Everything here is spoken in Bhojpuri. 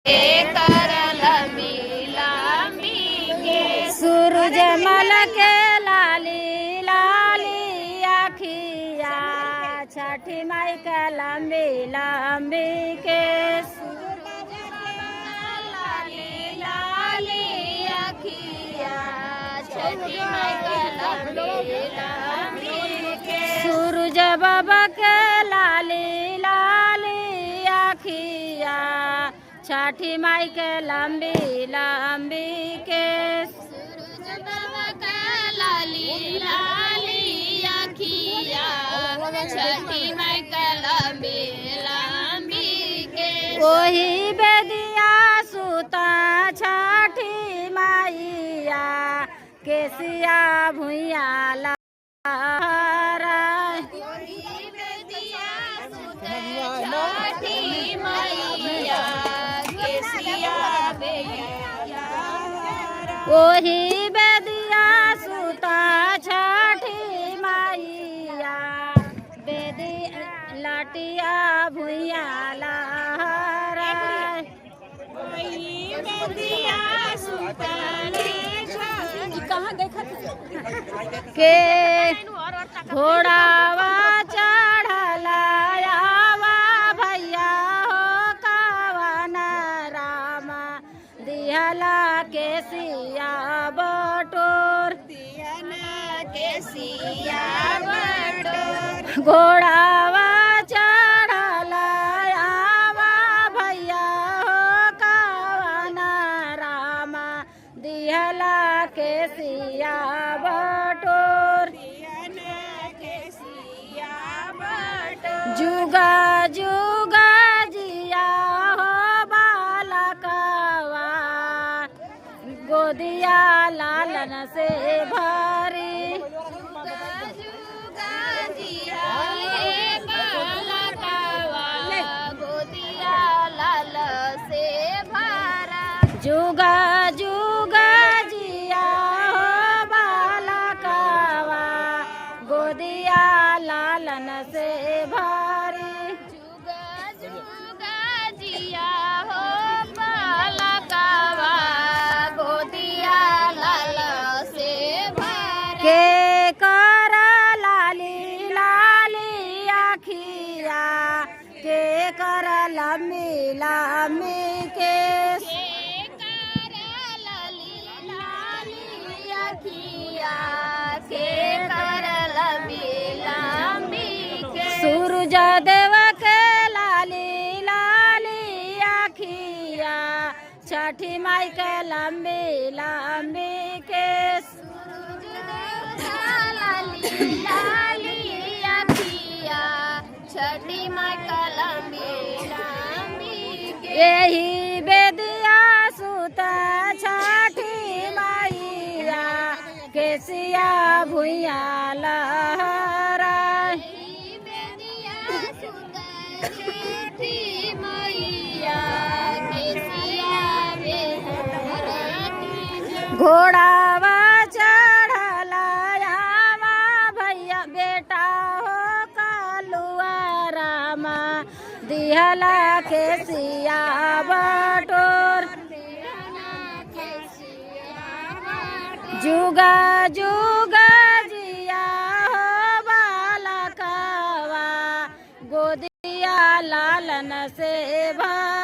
कर लंबी लंबी के सूरज मल के लाली लाली आखिया छठी माई के लंबी लंबी के लाली लाली अखिया छठी माई के लंबी लंबी के सूरज बाबा के लाली लाली आखिया छठी माई के लंबी लंबी के सूरज बाबा का लाली लाली अखिया छठी माई का लंबी लंबी के वही बेदिया सुता छठी माइया केसिया भुइया लहरा छठी मैया केसिया वही बेदिया सुता छठी माइया बेदी लाटिया भुइया लहरा के घोड़ावा चढ़ला आवा भैया हो कावन रामा दिहला के सिया बटोर केसिया बटोर घोड़ावा चढ़ला आवा भैया हो कावन रामा दिहला के सिया बटोर जुगा जुगा जिया हो बालकवा गोदिया लालन से भरी जुगा जुगा जिया हो बालकवा गोदिया लालन से भरी के कर लाली लाली आखिया के कर लम्बी लम्बी के सूरज देव के लाली लाली आखिया छठी माई के लंबी लंबी के छठी माई का लंबी लंबी के यही बेदिया सुता छठी माइया केसिया भुइया लहरा घोड़ावा चढ़ला आवा भैया बेटा हो कालुआ रामा दिहला के सिया बटोर जुगा जुगा जिया हो बालकवा गोदिया लालन से भर